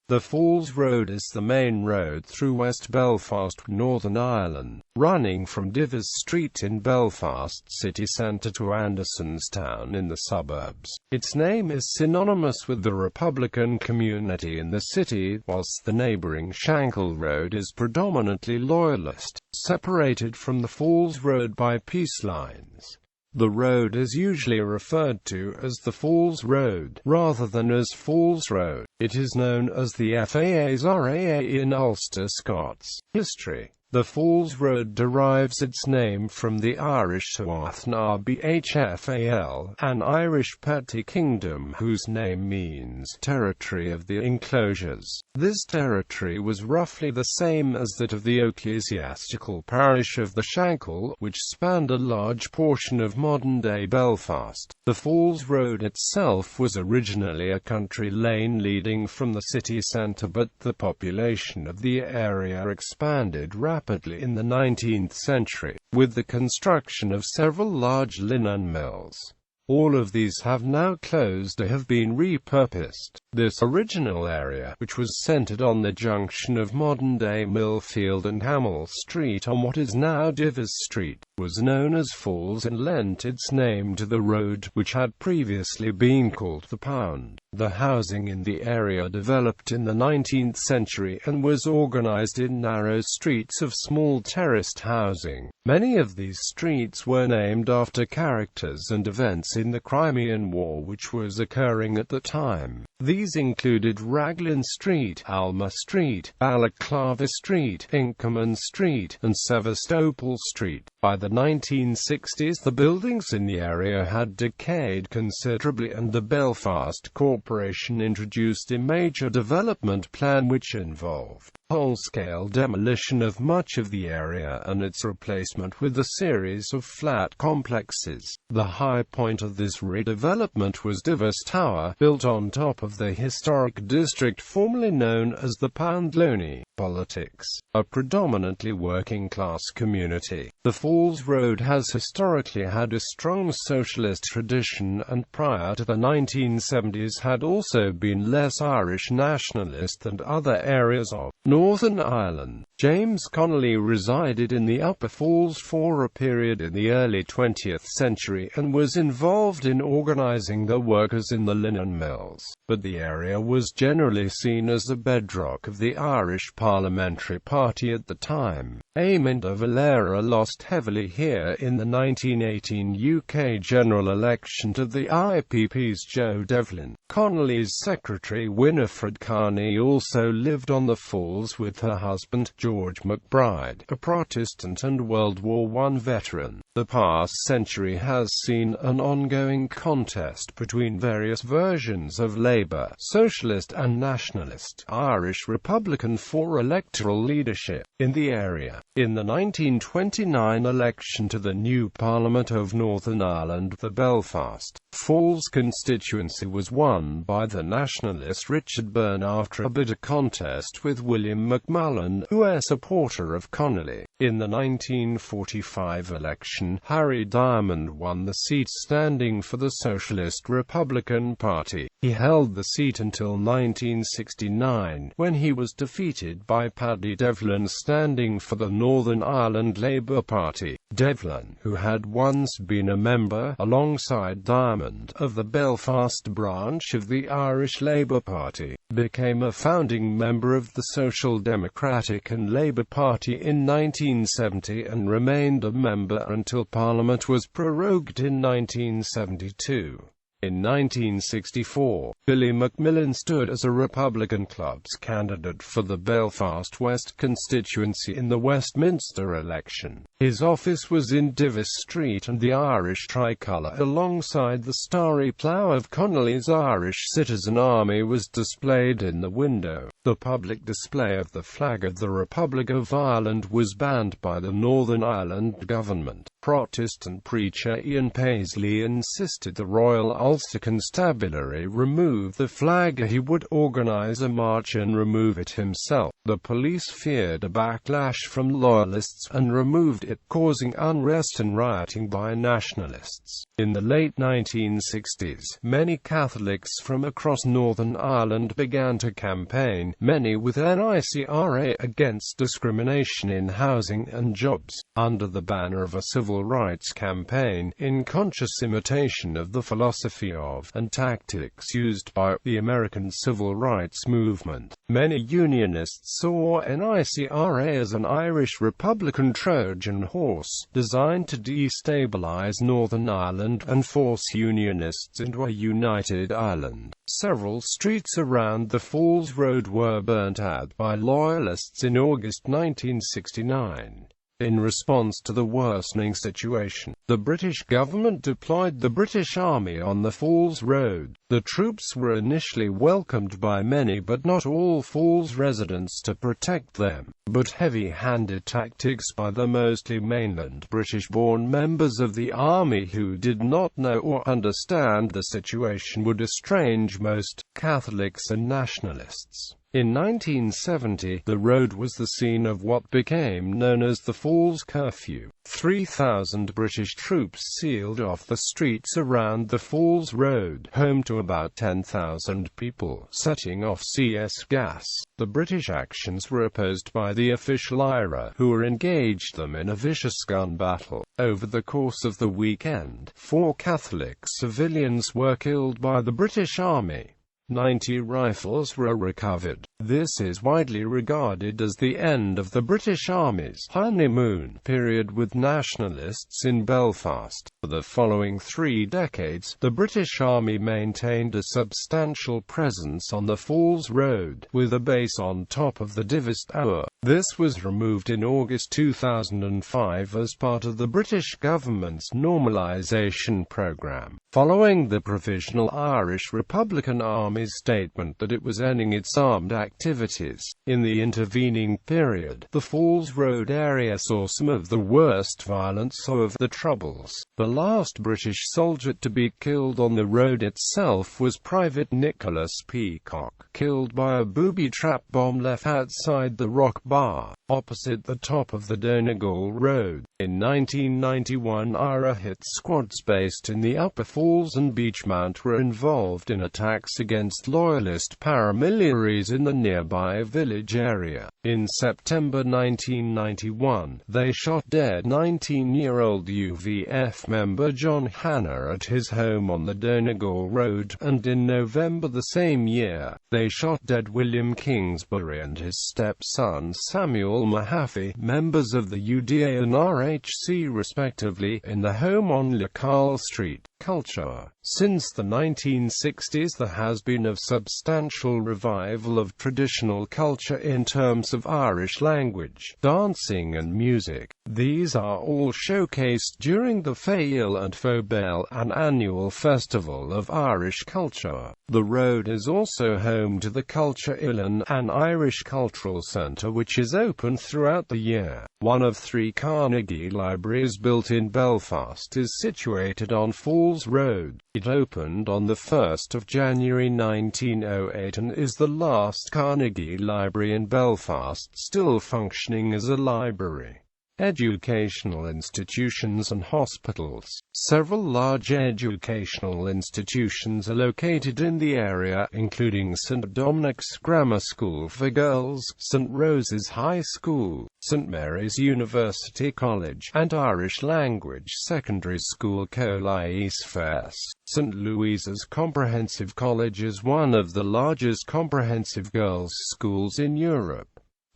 The Falls Road is the main road through West Belfast, Northern Ireland, running from Divis Street in Belfast city centre to Andersonstown in the suburbs. Its name is synonymous with the Republican community in the city, whilst the neighbouring Shankill Road is predominantly loyalist, separated from the Falls Road by peace lines. The road is usually referred to as the Falls Road, rather than as Falls Road. It is known as the Faas Raa in Ulster-Scots history. The Falls Road derives its name from the Irish Tuatha Bhfal, an Irish petty kingdom whose name means territory of the enclosures. This territory was roughly the same as that of the ecclesiastical parish of the Shankill, which spanned a large portion of modern-day Belfast. The Falls Road itself was originally a country lane leading from the city centre, but the population of the area expanded rapidly in the 19th century, with the construction of several large linen mills. All of these have now closed or have been repurposed. This original area, which was centred on the junction of modern-day Millfield and Hamill Street on what is now Divis Street, was known as Falls and lent its name to the road, which had previously been called the Pound. The housing in the area developed in the 19th century and was organised in narrow streets of small terraced housing. Many of these streets were named after characters and events in the Crimean War which was occurring at the time. These included Raglan Street, Alma Street, Balaclava Street, Inkerman Street, and Sevastopol Street. By the 1960s, the buildings in the area had decayed considerably, and the Belfast Corporation introduced a major development plan which involved whole-scale demolition of much of the area and its replacement with a series of flat complexes. The high point of this redevelopment was Divis Tower, built on top of the historic district formerly known as the Poundlony. Politics. A predominantly working-class community, the Falls Road has historically had a strong socialist tradition, and prior to the 1970s had also been less Irish nationalist than other areas of Northern Ireland. James Connolly resided in the Upper Falls for a period in the early 20th century and was involved in organising the workers in the linen mills, but the area was generally seen as the bedrock of the Irish Parliamentary Party at the time. Eamon de Valera lost heavily here in the 1918 UK general election to the IPP's Joe Devlin. Connolly's secretary Winifred Carney also lived on the Falls with her husband, George McBride, a Protestant and World War I veteran. The past century has seen an ongoing contest between various versions of Labour, Socialist and Nationalist, Irish Republican for electoral leadership in the area. In the 1929 election to the new Parliament of Northern Ireland, the Belfast Falls constituency was won by the nationalist Richard Byrne after a bitter contest with William McMullen, who was a supporter of Connolly. In the 1945 election, Harry Diamond won the seat standing for the Socialist Republican Party. He held the seat until 1969, when he was defeated by Paddy Devlin standing for the Northern Ireland Labour Party. Devlin, who had once been a member, alongside Diamond, of the Belfast branch of the Irish Labour Party, became a founding member of the Social Democratic and Labour Party in 1970 and remained a member until Parliament was prorogued in 1972. In 1964, Billy Macmillan stood as a Republican Club's candidate for the Belfast West constituency in the Westminster election. His office was in Divis Street, and the Irish tricolour alongside the starry plough of Connolly's Irish Citizen Army was displayed in the window. The public display of the flag of the Republic of Ireland was banned by the Northern Ireland government. Protestant preacher Ian Paisley insisted the Royal Ulster Constabulary remove the flag. He would organise a march and remove it himself. The police feared a backlash from loyalists and removed it, causing unrest and rioting by nationalists. In the late 1960s, many Catholics from across Northern Ireland began to campaign, many with NICRA, against discrimination in housing and jobs, under the banner of a civil rights campaign, in conscious imitation of the philosophy of and tactics used by the American civil rights movement. Many Unionists saw NICRA as an Irish Republican Trojan horse, designed to destabilize Northern Ireland and force Unionists into a united Ireland. Several streets around the Falls Road were burnt out by Loyalists in August 1969. In response to the worsening situation, the British government deployed the British Army on the Falls Road. The troops were initially welcomed by many but not all Falls residents to protect them, but heavy-handed tactics by the mostly mainland British-born members of the army who did not know or understand the situation would estrange most Catholics and nationalists. In 1970, the road was the scene of what became known as the Falls Curfew. 3,000 British troops sealed off the streets around the Falls Road, home to about 10,000 people, setting off CS gas. The British actions were opposed by the official IRA, who engaged them in a vicious gun battle. Over the course of the weekend, 4 Catholic civilians were killed by the British Army. 90 rifles were recovered. This is widely regarded as the end of the British Army's honeymoon period with nationalists in Belfast. For the following 3 decades, the British Army maintained a substantial presence on the Falls Road, with a base on top of the Divis Street. This was removed in August 2005 as part of the British government's normalisation programme, following the Provisional Irish Republican Army's statement that it was ending its armed activities. In the intervening period, the Falls Road area saw some of the worst violence of the Troubles. The last British soldier to be killed on the road itself was Private Nicholas Peacock, killed by a booby trap bomb left outside the Rock Bar, opposite the top of the Donegal Road. In 1991, IRA hit squads based in the Upper Falls and Beechmount were involved in attacks against loyalist paramilitaries in the nearby village area. In September 1991, they shot dead 19-year-old UVF member John Hanna at his home on the Donegal Road, and in November the same year, they shot dead William Kingsbury and his stepson Samuel Mahaffey, members of the UDA and RHC respectively, in the home on Shankill Street. Culture. Since the 1960s there has been a substantial revival of traditional culture in terms of Irish language, dancing and music. These are all showcased during the Fáil and Fóbel, an annual festival of Irish culture. The road is also home to the Culture Ullin, an Irish cultural centre which is open throughout the year. One of 3 Carnegie libraries built in Belfast is situated on Falls Road. It opened on the 1st of January 1908 and is the last Carnegie Library in Belfast still functioning as a library. Educational institutions and hospitals. Several large educational institutions are located in the area, including St. Dominic's Grammar School for Girls, St. Rose's High School, St. Mary's University College, and Irish Language Secondary School Colais Fes. St. Louisa's Comprehensive College is one of the largest comprehensive girls' schools in Europe.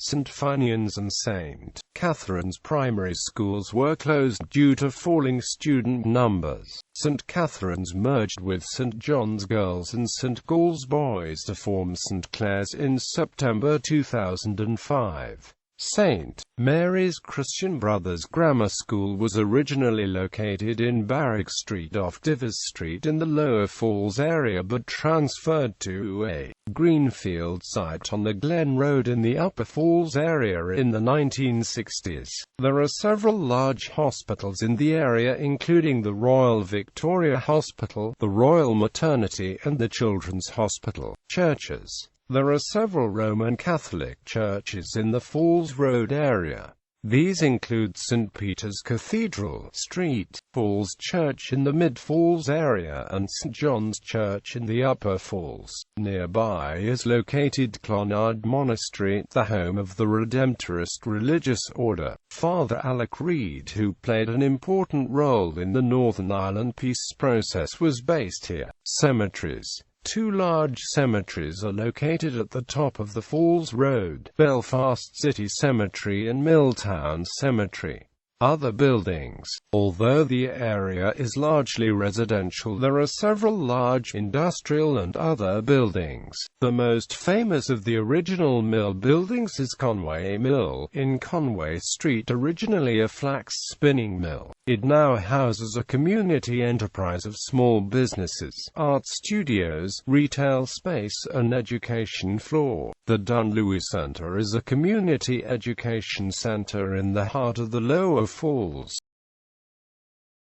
St. Finian's and St. Catherine's primary schools were closed due to falling student numbers. St. Catherine's merged with St. John's Girls and St. Gall's Boys to form St. Clair's in September 2005. St. Mary's Christian Brothers Grammar School was originally located in Barrack Street off Divis Street in the Lower Falls area but transferred to a greenfield site on the Glen Road in the Upper Falls area in the 1960s. There are several large hospitals in the area including the Royal Victoria Hospital, the Royal Maternity and the Children's Hospital. Churches. There are several Roman Catholic churches in the Falls Road area. These include St. Peter's Cathedral Street, Falls Church in the Mid-Falls area and St. John's Church in the Upper Falls. Nearby is located Clinard Monastery, the home of the Redemptorist religious order. Father Alec Reid, who played an important role in the Northern Ireland peace process, was based here. Cemeteries. Two large cemeteries are located at the top of the Falls Road: Belfast City Cemetery and Milltown Cemetery. Other buildings. Although the area is largely residential, there are several large industrial and other buildings. The most famous of the original mill buildings is Conway Mill, in Conway Street, originally a flax spinning mill. It now houses a community enterprise of small businesses, art studios, retail space, and education floor. The Dunlewy Centre is a community education centre in the heart of the Lower Falls.